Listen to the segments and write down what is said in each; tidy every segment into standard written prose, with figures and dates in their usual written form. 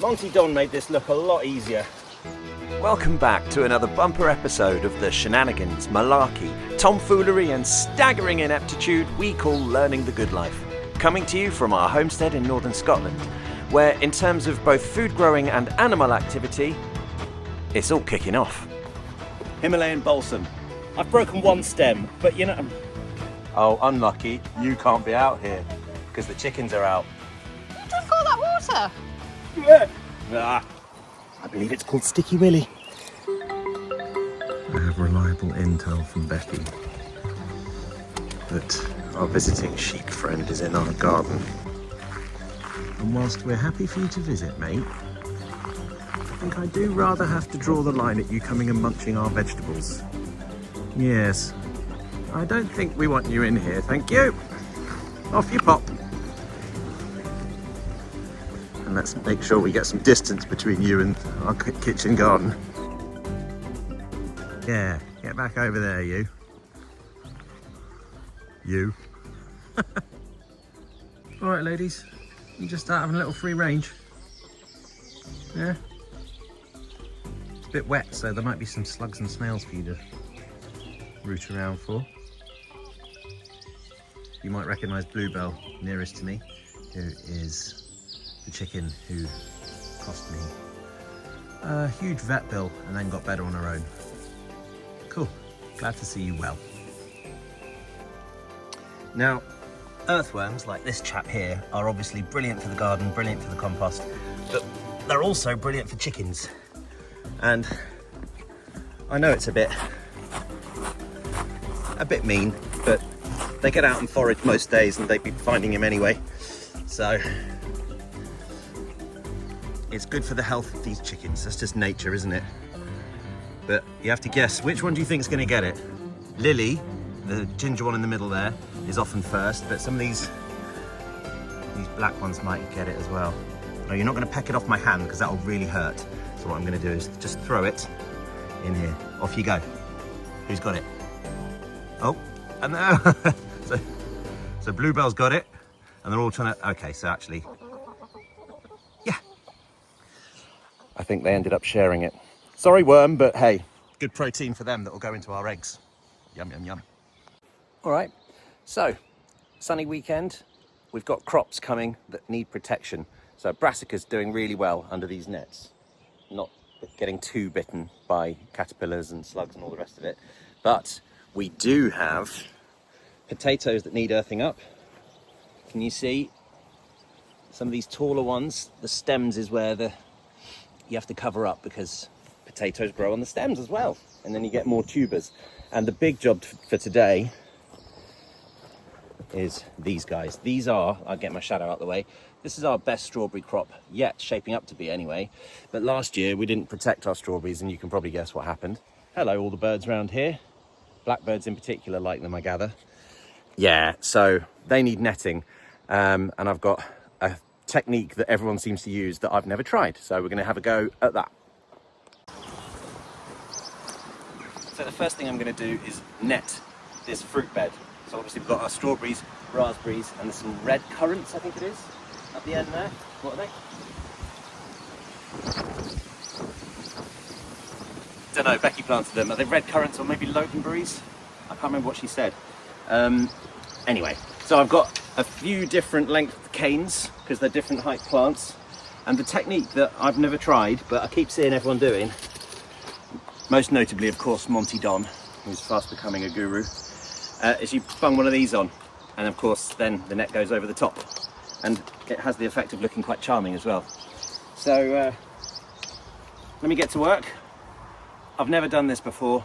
Monty Don made this look a lot easier. Welcome back to another bumper episode of the shenanigans, malarkey, tomfoolery and staggering ineptitude we call learning the good life. Coming to you from our homestead in northern Scotland, where in terms of both food growing and animal activity, it's all kicking off. Himalayan balsam. I've broken one stem, but you know... Oh, unlucky. You can't be out here, because the chickens are out. You drank all that water? Ah, I believe it's called Sticky Willy. I have reliable intel from Becky that our visiting sheep friend is in our garden. And whilst we're happy for you to visit, mate, I think I do rather have to draw the line at you coming and munching our vegetables. Yes, I don't think we want you in here, thank you. Off you pop. And let's make sure we get some distance between you and our kitchen garden. Yeah, get back over there, you. You. All right, ladies, you just start having a little free range. Yeah. It's a bit wet, so there might be some slugs and snails for you to root around for. You might recognise Bluebell nearest to me, who is the chicken who cost me a huge vet bill and then got better on her own. Cool, glad to see you well. Now, earthworms like this chap here are obviously brilliant for the garden, brilliant for the compost, but they're also brilliant for chickens. And I know it's a bit mean, but they get out and forage most days and they'd be finding him anyway. So it's good for the health of these chickens. That's just nature, isn't it? But you have to guess, which one do you think is going to get it? Lily, the ginger one in the middle there, is often first, but some of these black ones might get it as well. No, you're not going to peck it off my hand because that will really hurt. So what I'm going to do is just throw it in here. Off you go. Who's got it? Oh, and there. So Bluebell's got it, and they're all trying to. Okay, so actually, yeah, I think they ended up sharing it. Sorry, worm, but hey, good protein for them that will go into our eggs. Yum, yum, yum. All right, so sunny weekend. We've got crops coming that need protection. So brassica's doing really well under these nets, not getting too bitten by caterpillars and slugs and all the rest of it. But we do have potatoes that need earthing up. Can you see some of these taller ones? The stems is where you have to cover up because potatoes grow on the stems as well, and then you get more tubers. And the big job for today is these guys. These are, I'll get my shadow out the way, this is our best strawberry crop yet, shaping up to be anyway. But last year we didn't protect our strawberries, and you can probably guess what happened. Hello, all the birds around here. Blackbirds in particular like them, I gather. Yeah, so they need netting, and I've got a technique that everyone seems to use that I've never tried, so we're going to have a go at that. So the first thing I'm going to do is net this fruit bed. So obviously we've got our strawberries, raspberries, and there's some red currants, I think it is, at the end there. What are they? Don't know, Becky planted them. Are they red currants or maybe loganberries? I can't remember what she said. Anyway, so I've got a few different length canes because they're different height plants. And the technique that I've never tried, but I keep seeing everyone doing, most notably, of course, Monty Don, who's fast becoming a guru, is you bung one of these on, and of course then the net goes over the top, and it has the effect of looking quite charming as well. So let me get to work. I've never done this before.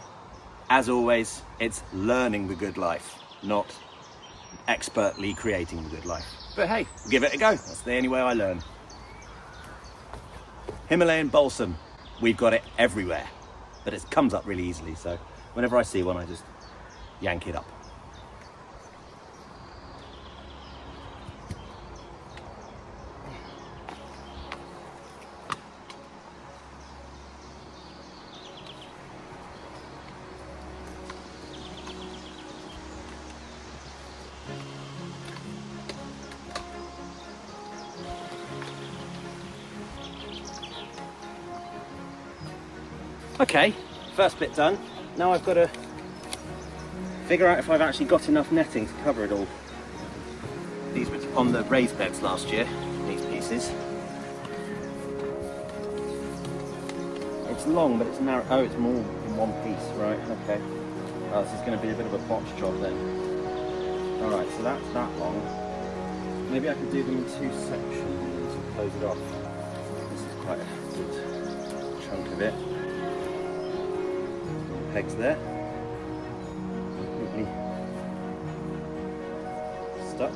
As always, it's learning the good life, not expertly creating the good life. But hey, give it a go. That's the only way I learn. Himalayan balsam, we've got it everywhere, but it comes up really easily, so whenever I see one I just yank it up. Okay, first bit done. Now I've got to figure out if I've actually got enough netting to cover it all. These were on the raised beds last year, these pieces. It's long, but it's narrow. Oh, it's more in one piece, right, okay. Oh, this is going to be a bit of a botch job then. Alright, so that's that long. Maybe I could do them in 2 sections and close it off. This is quite a good chunk of it. Pegs there. Completely stuck.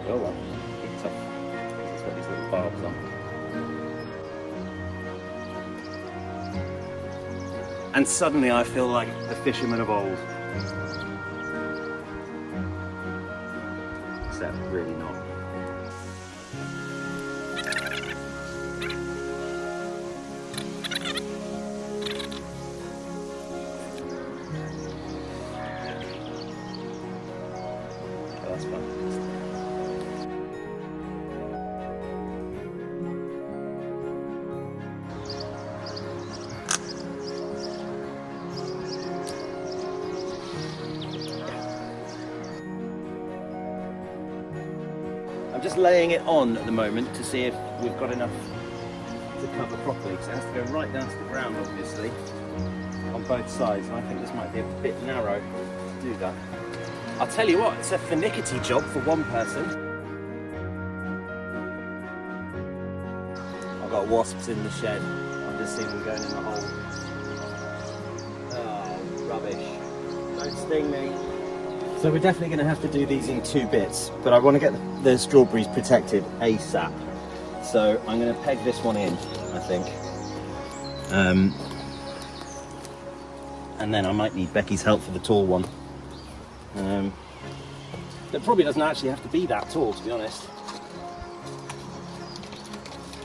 Oh well, it's tough. It's got these little barbs on. And suddenly I feel like the fisherman of old. Except really not. Oh, that's fun. I'm just laying it on at the moment to see if we've got enough to cover properly, because it has to go right down to the ground obviously on both sides, and I think this might be a bit narrow to do that. I'll tell you what, it's a finicky job for one person. I've got wasps in the shed. I've just seen them going in the hole. Oh, rubbish. Don't sting me. So we're definitely going to have to do these in 2 bits, but I want to get the strawberries protected ASAP. So I'm going to peg this one in, I think. And then I might need Becky's help for the tall one. It probably doesn't actually have to be that tall, to be honest.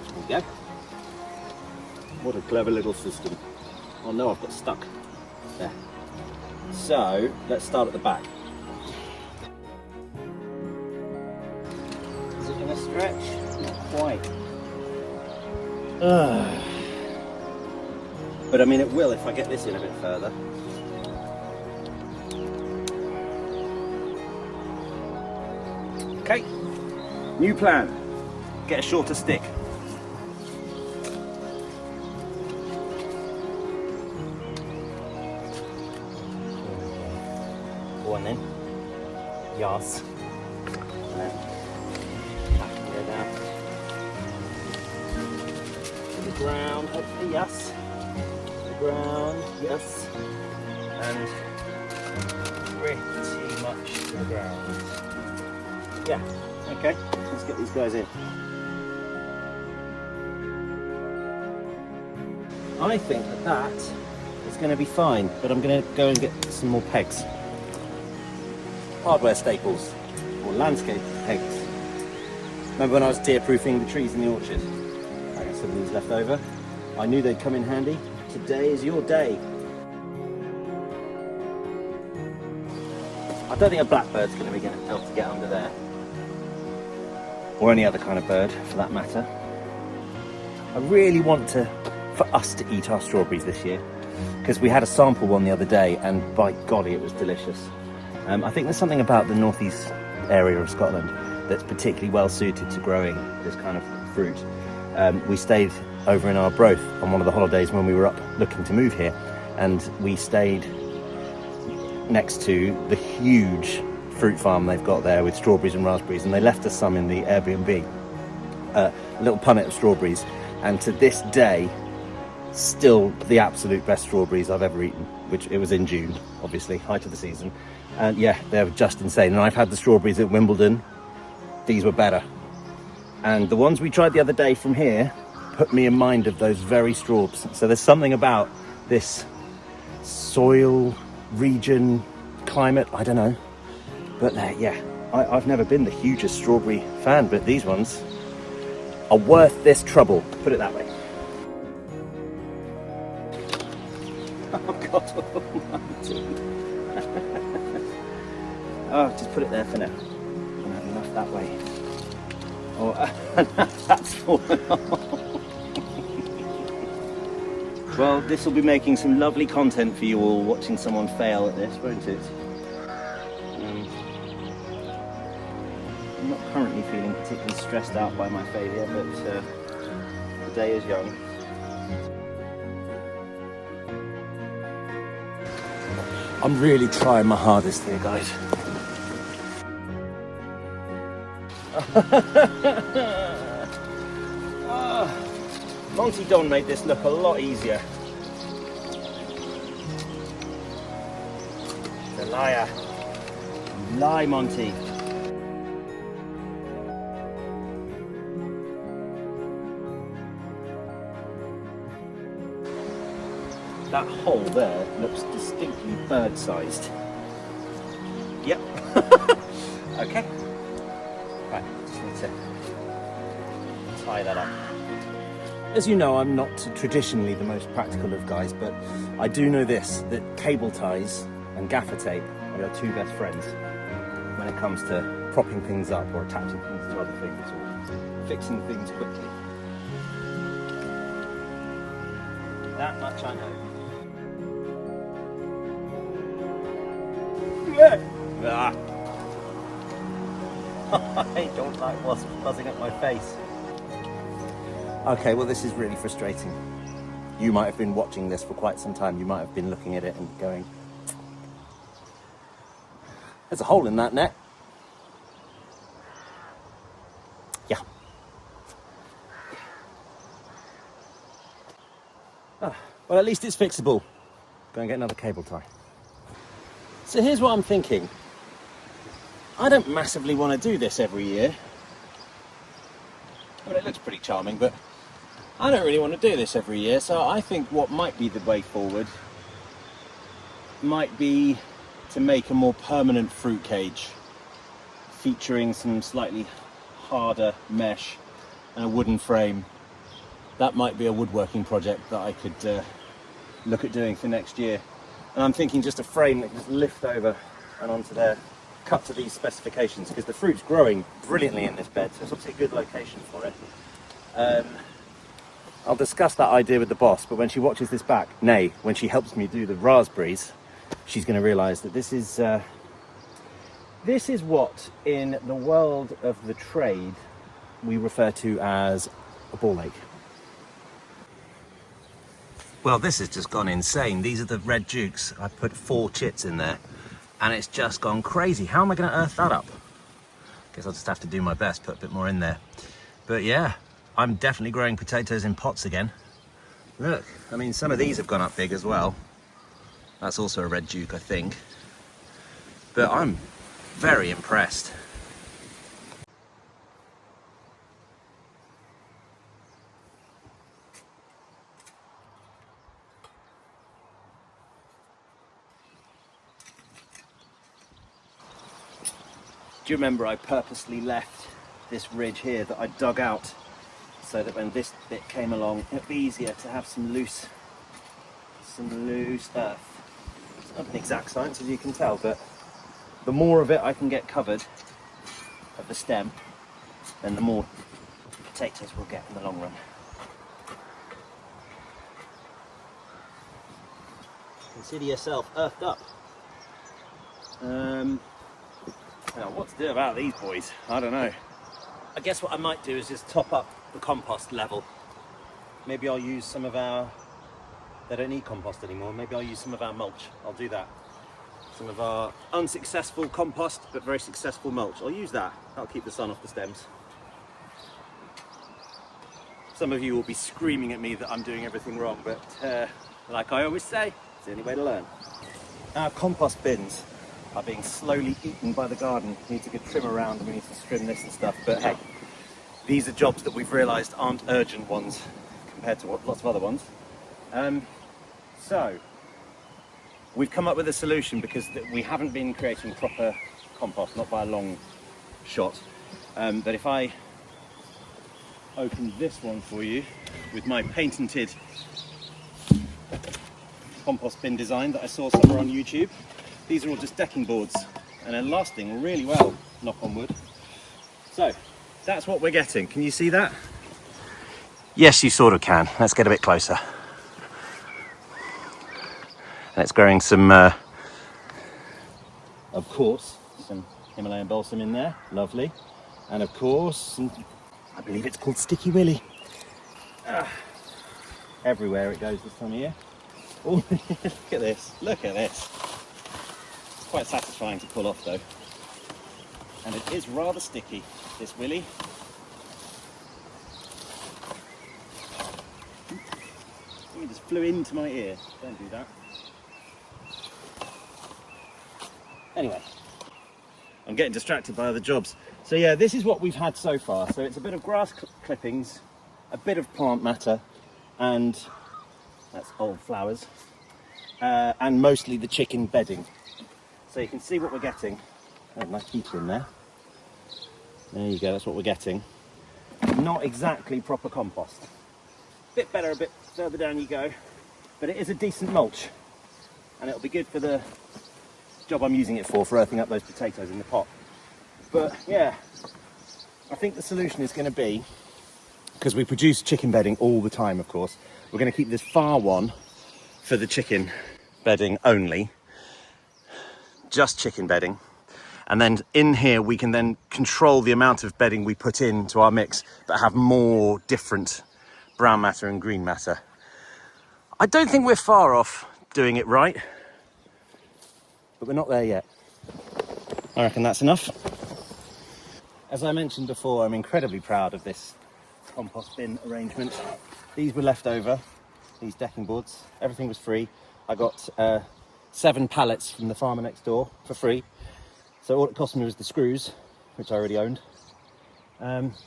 There we go. What a clever little system. Oh no, I've got stuck. There. So let's start at the back. Is it going to stretch? Not quite. But I mean, it will if I get this in a bit further. Okay, new plan. Get a shorter stick. Go on then. Yes. And then that can go down to the ground. Hopefully, yes. The ground, yes. And pretty much to the ground. Yeah, okay, let's get these guys in. I think that is going to be fine, but I'm going to go and get some more pegs. Hardware staples, or landscape pegs. Remember when I was deer-proofing the trees in the orchard? I got some of these left over. I knew they'd come in handy. Today is your day. I don't think a blackbird's going to be able to get under there. Or any other kind of bird for that matter. I really want for us to eat our strawberries this year, because we had a sample one the other day and by golly it was delicious. I think there's something about the northeast area of Scotland that's particularly well suited to growing this kind of fruit. We stayed over in Arbroath on one of the holidays when we were up looking to move here, and we stayed next to the huge fruit farm they've got there with strawberries and raspberries, and they left us some in the Airbnb, a little punnet of strawberries, and to this day still the absolute best strawberries I've ever eaten, which it was in June, obviously, height of the season, and yeah, they're just insane. And I've had the strawberries at Wimbledon, these were better, and the ones we tried the other day from here put me in mind of those very strawberries. So there's something about this soil, region, climate, I don't know. But yeah, I've never been the hugest strawberry fan, but these ones are worth this trouble, put it that way. Oh God, oh, just put it there for now. Enough that way. Oh, that's fallen off. Well, this will be making some lovely content for you all, watching someone fail at this, won't it? I'm not currently feeling particularly stressed out by my failure, but the day is young. I'm really trying my hardest here, guys. Monty Don made this look a lot easier. The liar. You lie, Monty. That hole there looks distinctly bird-sized. Yep. Okay. Right, just need to tie that up. As you know, I'm not traditionally the most practical of guys, but I do know this, that cable ties and gaffer tape are your two best friends when it comes to propping things up or attaching things to other things or fixing things quickly. That much I know. Ah. I don't like wasps buzzing at my face. Okay, well this is really frustrating. You might have been watching this for quite some time. You might have been looking at it and going, there's a hole in that net. Yeah. Ah, well, at least it's fixable. Go and get another cable tie. So here's what I'm thinking. I don't massively want to do this every year. I mean, it looks pretty charming, but I don't really want to do this every year, so I think what might be the way forward might be to make a more permanent fruit cage featuring some slightly harder mesh and a wooden frame. That might be a woodworking project that I could look at doing for next year. And I'm thinking just a frame that can just lift over and onto there, cut to these specifications, because the fruit's growing brilliantly in this bed, so it's obviously a good location for it. I'll discuss that idea with the boss, but when she watches this back, nay, when she helps me do the raspberries, she's going to realise that this is what, in the world of the trade, we refer to as a ball ache. Well, this has just gone insane. These are the red dukes. I put 4 chits in there, and it's just gone crazy. How am I going to earth that up? Guess I'll just have to do my best, put a bit more in there. But yeah, I'm definitely growing potatoes in pots again. Look, I mean, some of these have gone up big as well. That's also a red duke, I think. But I'm very impressed. Do you remember I purposely left this ridge here that I dug out so that when this bit came along, it'd be easier to have some loose earth. It's not an exact science, as you can tell, but the more of it I can get covered of the stem, then the more potatoes we'll get in the long run. Consider yourself earthed up. Now, what to do about these boys? I don't know. I guess what I might do is just top up the compost level. Maybe I'll use some of our... They don't need compost anymore. Maybe I'll use some of our mulch. I'll do that. Some of our unsuccessful compost, but very successful mulch. I'll use that. That'll keep the sun off the stems. Some of you will be screaming at me that I'm doing everything wrong, but like I always say, it's the only way to learn. Our compost bins are being slowly eaten by the garden. We need to get trim around and we need to trim this and stuff, but hey, these are jobs that we've realised aren't urgent ones compared to lots of other ones. So, we've come up with a solution because we haven't been creating proper compost, not by a long shot. But if I open this one for you with my patented compost bin design that I saw somewhere on YouTube, these are all just decking boards and they're lasting really well, knock on wood. So, that's what we're getting. Can you see that? Yes, you sort of can. Let's get a bit closer. And it's growing some, of course, some Himalayan balsam in there, lovely. And of course, I believe it's called Sticky Willy. Everywhere it goes this time of year. Oh, look at this, look at this. It's quite satisfying to pull off though. And it is rather sticky, this willy. It just flew into my ear. Don't do that. Anyway, I'm getting distracted by other jobs. So yeah, this is what we've had so far. So it's a bit of grass clippings, a bit of plant matter, and that's Elderflowers, and mostly the chicken bedding. So you can see what we're getting. Oh, nice heater in there. There you go, that's what we're getting. Not exactly proper compost. Bit better, a bit further down you go, but it is a decent mulch, and it'll be good for the job I'm using it for earthing up those potatoes in the pot. But yeah, I think the solution is going to be, because we produce chicken bedding all the time, of course, we're going to keep this far one for the chicken bedding only, just chicken bedding. And then in here we can then control the amount of bedding we put into our mix, but have more different brown matter and green matter. I don't think we're far off doing it right, but we're not there yet. I reckon that's enough. As I mentioned before, I'm incredibly proud of this compost bin arrangement. These were left over, these decking boards, everything was free. I got 7 pallets from the farmer next door for free. So all it cost me was the screws, which I already owned.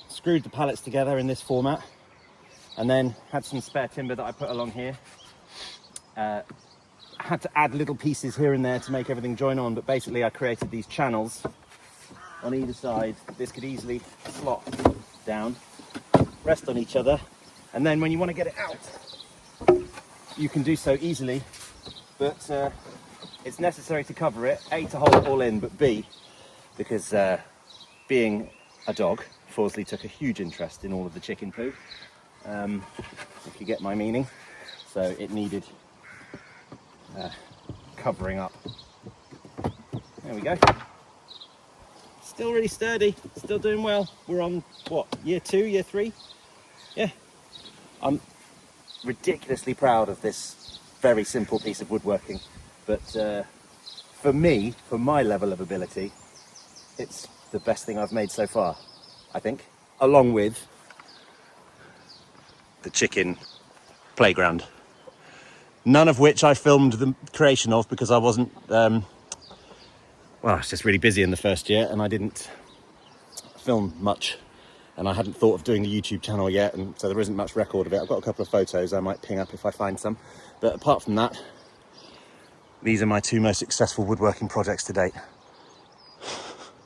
Screwed the pallets together in this format, and then had some spare timber that I put along here. Had to add little pieces here and there to make everything join on, but basically I created these channels on either side. This could easily slot down, rest on each other, and then when you want to get it out, you can do so easily, but it's necessary to cover it, A, to hold it all in, but B, because being a dog, Forsley took a huge interest in all of the chicken poo, if you get my meaning, so it needed covering up. There we go. Still really sturdy, still doing well. We're on, what, year 2, year 3? Yeah. I'm ridiculously proud of this very simple piece of woodworking, but for me, for my level of ability, it's the best thing I've made so far, I think, along with the chicken playground. None of which I filmed the creation of because I wasn't, well, I was just really busy in the first year and I didn't film much, and I hadn't thought of doing the YouTube channel yet, and so there isn't much record of it. I've got a couple of photos I might ping up if I find some, but apart from that, these are my 2 most successful woodworking projects to date,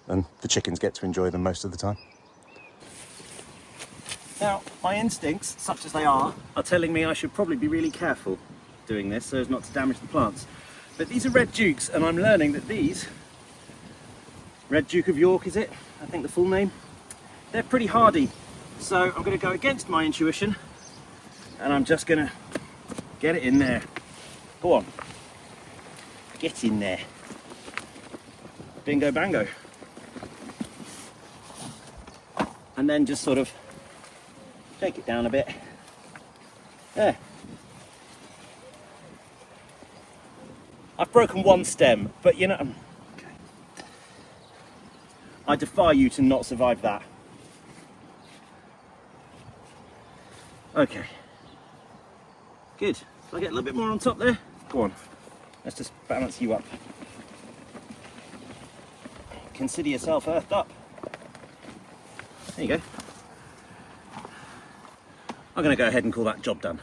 and the chickens get to enjoy them most of the time. Now, my instincts, such as they are telling me I should probably be really careful doing this so as not to damage the plants. But these are Red Dukes, and I'm learning that these, Red Duke of York is it? I think the full name. They're pretty hardy. So I'm going to go against my intuition, and I'm just going to get it in there. Go on. Get in there. Bingo bango. And then just sort of take it down a bit. There. I've broken 1 stem, but you know, okay. I defy you to not survive that. Okay. Good. Can I get a little bit more on top there? Go on. Let's just balance you up. Consider yourself earthed up. There you go. I'm going to go ahead and call that job done.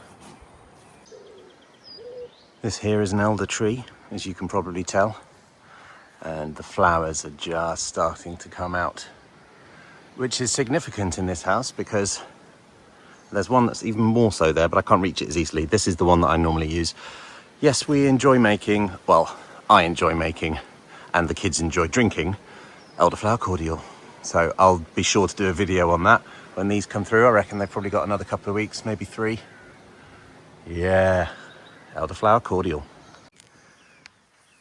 This here is an elder tree, as you can probably tell, and the flowers are just starting to come out, which is significant in this house because there's one that's even more so there, but I can't reach it as easily. This is the one that I normally use. Yes, we enjoy making, well, I enjoy making, and the kids enjoy drinking, elderflower cordial. So I'll be sure to do a video on that when these come through. I reckon they've probably got another couple of weeks, maybe 3. Yeah, elderflower cordial.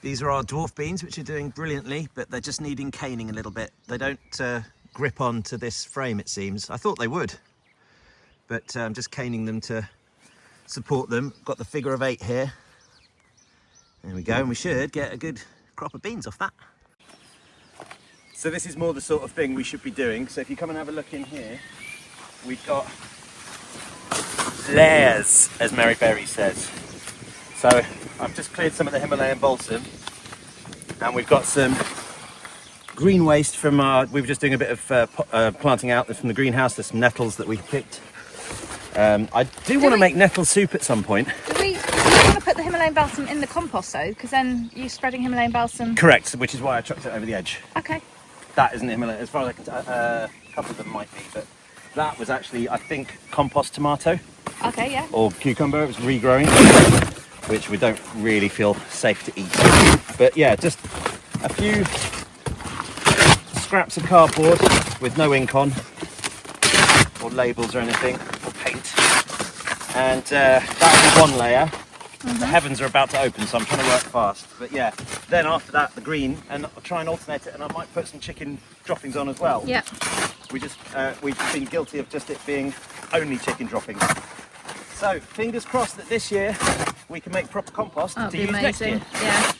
These are our dwarf beans, which are doing brilliantly, but they're just needing caning a little bit. They don't grip onto this frame, it seems. I thought they would, but I'm just caning them to support them. Got the figure of 8 here. There we go, and we should get a good crop of beans off that. So this is more the sort of thing we should be doing. So if you come and have a look in here, we've got layers, as Mary Berry says. So I've just cleared some of the Himalayan balsam, and we've got some green waste from we were just doing a bit of planting out from the greenhouse. There's some nettles that we picked. I do want to make nettle soup at some point. Do you want to put the Himalayan balsam in the compost though? Because then you're spreading Himalayan balsam. Correct, which is why I chucked it over the edge. Okay. That isn't Himalayan, as far as I can tell. A couple of them might be, but that was actually, I think, compost tomato. Okay, yeah. Or cucumber. It was regrowing, which we don't really feel safe to eat. But yeah, just a few scraps of cardboard with no ink on, or labels or anything, or paint. And that'll be one layer. The heavens are about to open, so I'm trying to work fast. But yeah, then after that, the green, and I'll try and alternate it, and I might put some chicken droppings on as well. Yeah. We've been guilty of just it being only chicken droppings. So fingers crossed that this year we can make proper compost That'd to be use next year. amazing. Yeah.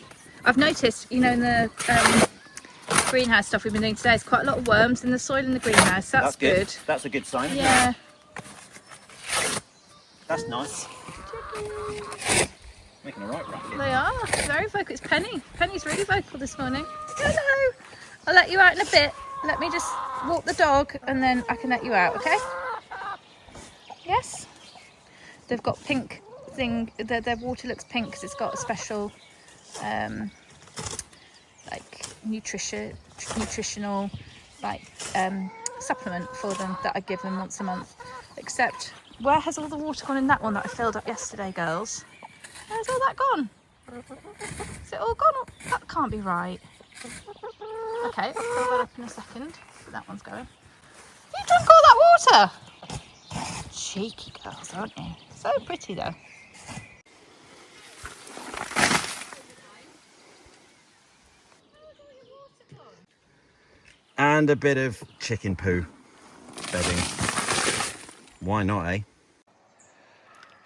I've noticed, you know, in the greenhouse stuff we've been doing today, there's quite a lot of worms in the soil in the greenhouse. That's good. That's a good sign. Yeah. That's nice. Making a right racket. They are. Very vocal. It's Penny. Penny's really vocal this morning. Hello. I'll let you out in a bit. Let me just walk the dog and then I can let you out, okay? Yes? They've got pink thing. Their water looks pink because it's got a special like nutritional like supplement for them that I give them once a month. Except, where has all the water gone in that one that I filled up yesterday, girls? Where's all that gone? Is it all gone? That can't be right. Okay, I'll fill that up in a second. But that one's going. You drank all that water? Cheeky girls, aren't you? So pretty though. And a bit of chicken poo bedding. Why not, eh?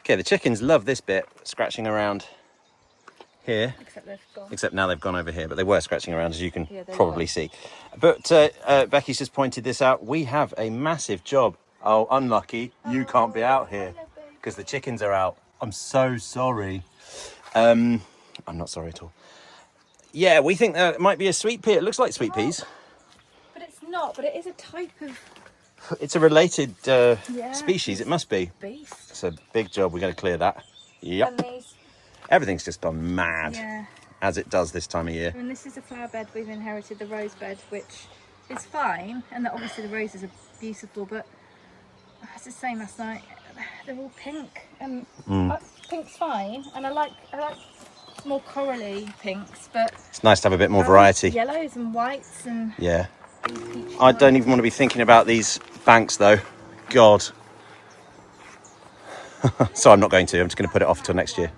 Okay, the chickens love this bit, scratching around here. Except they've gone. Except now they've gone over here, but they were scratching around, as you can Yeah, they probably were. see. But Becky's just pointed this out. We have a massive job. Oh, unlucky, you can't be out here because the chickens are out. I'm so sorry. I'm not sorry at all. Yeah, we think that it might be a sweet pea. It looks like sweet peas. But it's not, but it is a type of It's a related species, it must be. beast. It's a big job, we're going to clear that. Yep. And these, Everything's just gone mad, yeah. as it does this time of year. And this is a flower bed we've inherited, the rose bed, which is fine. And obviously the roses are beautiful, but as I was saying last night, they're all pink. And pink's fine. And I like more corally pinks, but It's nice to have a bit more variety. yellows and whites and Yeah. peach I don't even want to be thinking about these banks though. God. So I'm not going to. I'm just going to put it off till next year.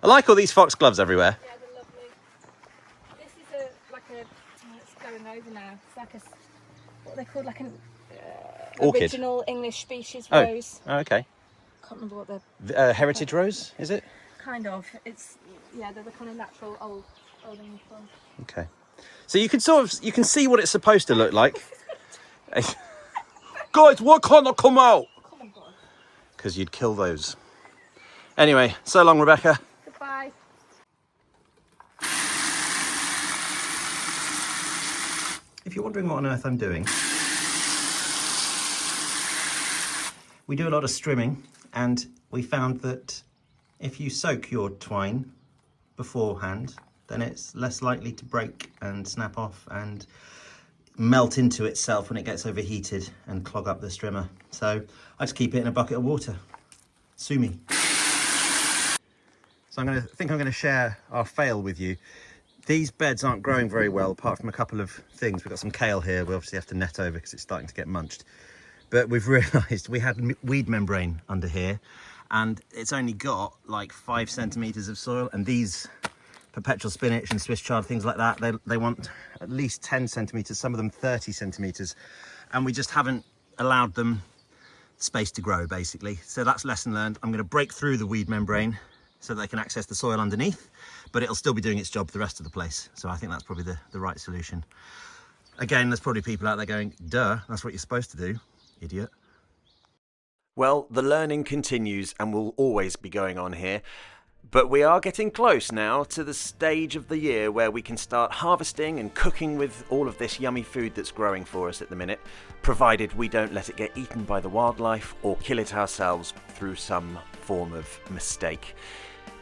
I like all these foxgloves everywhere. Yeah, they're lovely. This is it's going over now. It's like what are they called? Like an Orchid. original English species Oh. rose. Oh, okay. Can't remember what they're Heritage rose, is it? kind of. It's they're the kind of natural old English ones. Okay. So you can see what it's supposed to look like. Guys, why can't I come out? Come on, boy. Because you'd kill those. Anyway, so long, Rebecca. Goodbye. If you're wondering what on earth I'm doing, we do a lot of strimming, and we found that if you soak your twine beforehand, then it's less likely to break and snap off and melt into itself when it gets overheated and clog up the strimmer. So I just keep it in a bucket of water. Sue me. So I'm going to share our fail with you. These beds aren't growing very well, apart from a couple of things. We've got some kale here. We obviously have to net over because it's starting to get munched. But we've realised we had weed membrane under here, and it's only got like 5 centimetres of soil, and these perpetual spinach and Swiss chard, things like that, they want at least 10 centimetres, some of them 30 centimetres, and we just haven't allowed them space to grow, basically. So that's lesson learned. I'm going to break through the weed membrane so that they can access the soil underneath, but it'll still be doing its job for the rest of the place. So I think that's probably the right solution. Again, there's probably people out there going, duh, that's what you're supposed to do, idiot. Well, the learning continues and will always be going on here. But we are getting close now to the stage of the year where we can start harvesting and cooking with all of this yummy food that's growing for us at the minute, provided we don't let it get eaten by the wildlife or kill it ourselves through some form of mistake.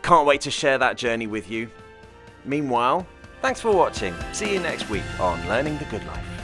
Can't wait to share that journey with you. Meanwhile, thanks for watching. See you next week on Learning the Good Life.